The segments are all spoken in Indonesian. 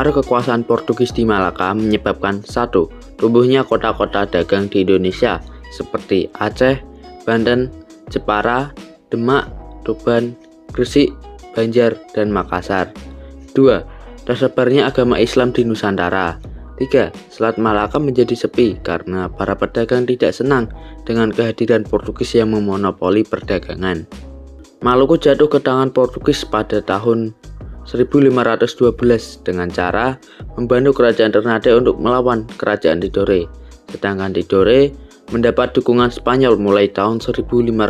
Pengaruh kekuasaan Portugis di Malaka menyebabkan 1. Tumbuhnya kota-kota dagang di Indonesia seperti Aceh, Banten, Jepara, Demak, Tuban, Gresik, Banjar, dan Makassar. 2. Tersebarnya agama Islam di Nusantara. 3. Selat Malaka menjadi sepi karena para pedagang tidak senang dengan kehadiran Portugis yang memonopoli perdagangan. Maluku jatuh ke tangan Portugis pada tahun 1512 dengan cara membantu kerajaan Ternate untuk melawan kerajaan Tidore. Sedangkan Tidore mendapat dukungan Spanyol mulai tahun 1521.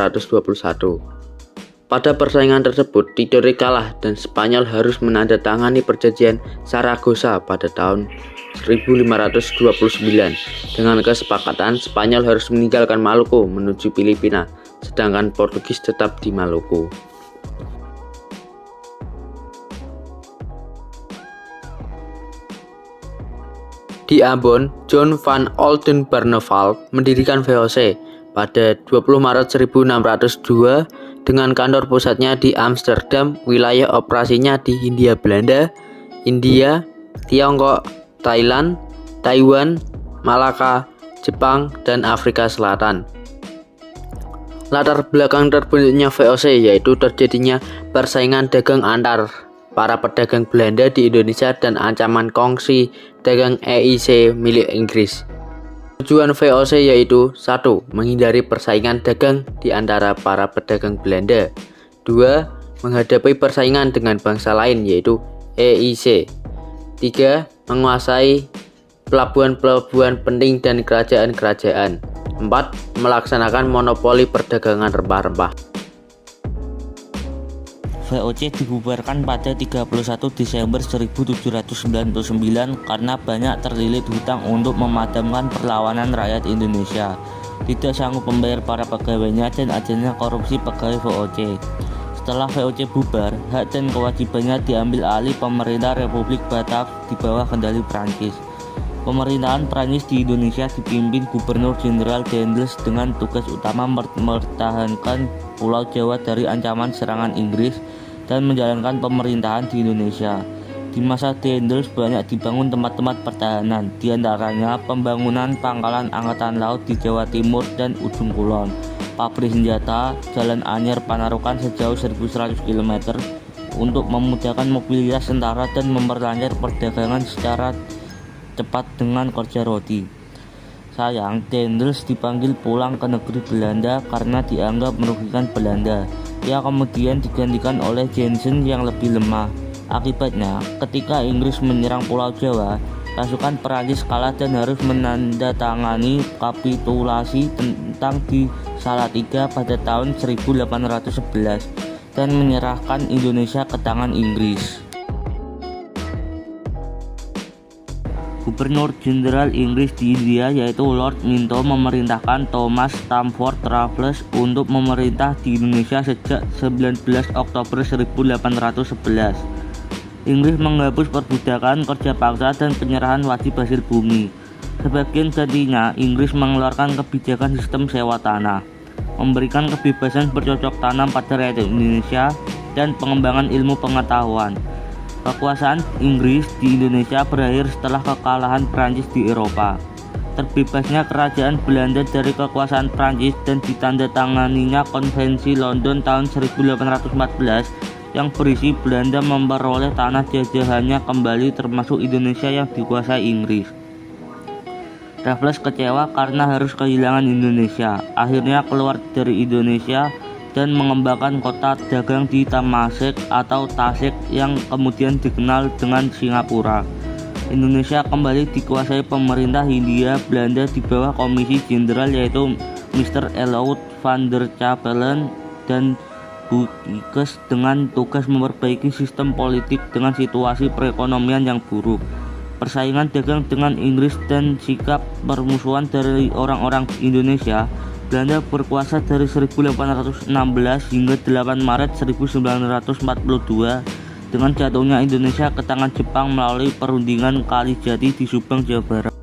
Pada persaingan tersebut, Tidore kalah dan Spanyol harus menandatangani perjanjian Saragossa pada tahun 1529. Dengan kesepakatan, Spanyol harus meninggalkan Maluku menuju Filipina, sedangkan Portugis tetap di Maluku. Di Ambon, John van Oldenbarneveld mendirikan VOC pada 20 Maret 1602 dengan kantor pusatnya di Amsterdam. Wilayah operasinya di Hindia Belanda, India, Tiongkok, Thailand, Taiwan, Malaka, Jepang, dan Afrika Selatan. Latar belakang terbentuknya VOC yaitu terjadinya persaingan dagang antar para pedagang Belanda di Indonesia dan ancaman kongsi dagang EIC milik Inggris. Tujuan VOC yaitu 1. Menghindari persaingan dagang di antara para pedagang Belanda. 2. Menghadapi persaingan dengan bangsa lain yaitu EIC. 3. Menguasai pelabuhan-pelabuhan penting dan kerajaan-kerajaan. 4. Melaksanakan monopoli perdagangan rempah-rempah. VOC dibubarkan pada 31 Desember 1799 karena banyak terlilit hutang untuk memadamkan perlawanan rakyat Indonesia. Tidak sanggup membayar para pegawainya dan adanya korupsi pegawai VOC. Setelah VOC bubar, hak dan kewajibannya diambil alih pemerintah Republik Batak di bawah kendali Prancis. Pemerintahan Prancis di Indonesia dipimpin Gubernur Jenderal Daendels dengan tugas utama mempertahankan Pulau Jawa dari ancaman serangan Inggris dan menjalankan pemerintahan di Indonesia. Di masa Daendels banyak dibangun tempat-tempat pertahanan, diantaranya pembangunan pangkalan angkatan laut di Jawa Timur dan ujung kulon, pabrik senjata, jalan anyar Panarukan sejauh 1.100 km untuk memudahkan mobilitas tentara dan memperlancar perdagangan secara cepat dengan kerja roti. Sayang, Daendels dipanggil pulang ke negeri Belanda karena dianggap merugikan Belanda. Ia kemudian digantikan oleh Jensen yang lebih lemah. Akibatnya, ketika Inggris menyerang Pulau Jawa, pasukan Perancis kalah dan harus menandatangani kapitulasi tentang di Salatiga pada tahun 1811 dan menyerahkan Indonesia ke tangan Inggris. Gubernur Jenderal Inggris di India yaitu Lord Minto memerintahkan Thomas Stamford Raffles untuk memerintah di Indonesia sejak 19 Oktober 1811. Inggris menghapus perbudakan, kerja paksa, dan penyerahan wajib hasil bumi. Sebagian gantinya, Inggris mengeluarkan kebijakan sistem sewa tanah, memberikan kebebasan bercocok tanam pada rakyat Indonesia, dan pengembangan ilmu pengetahuan. Kekuasaan Inggris di Indonesia berakhir setelah kekalahan Prancis di Eropa. Terbebasnya kerajaan Belanda dari kekuasaan Prancis dan ditandatanganinya Konvensi London tahun 1814 yang berisi Belanda memperoleh tanah jajahannya kembali termasuk Indonesia yang dikuasai Inggris. Raffles kecewa karena harus kehilangan Indonesia. Akhirnya keluar dari Indonesia dan mengembangkan kota dagang di Temasek atau Tasik yang kemudian dikenal dengan Singapura. Indonesia kembali dikuasai pemerintah Hindia Belanda di bawah komisi jenderal yaitu Mr. Elout van der Capellen dan Boutkiewicz dengan tugas memperbaiki sistem politik dengan situasi perekonomian yang buruk. Persaingan dagang dengan Inggris dan sikap permusuhan dari orang-orang Indonesia, Belanda berkuasa dari 1816 hingga 8 Maret 1942 dengan jatuhnya Indonesia ke tangan Jepang melalui perundingan Kalijati di Subang, Jawa Barat.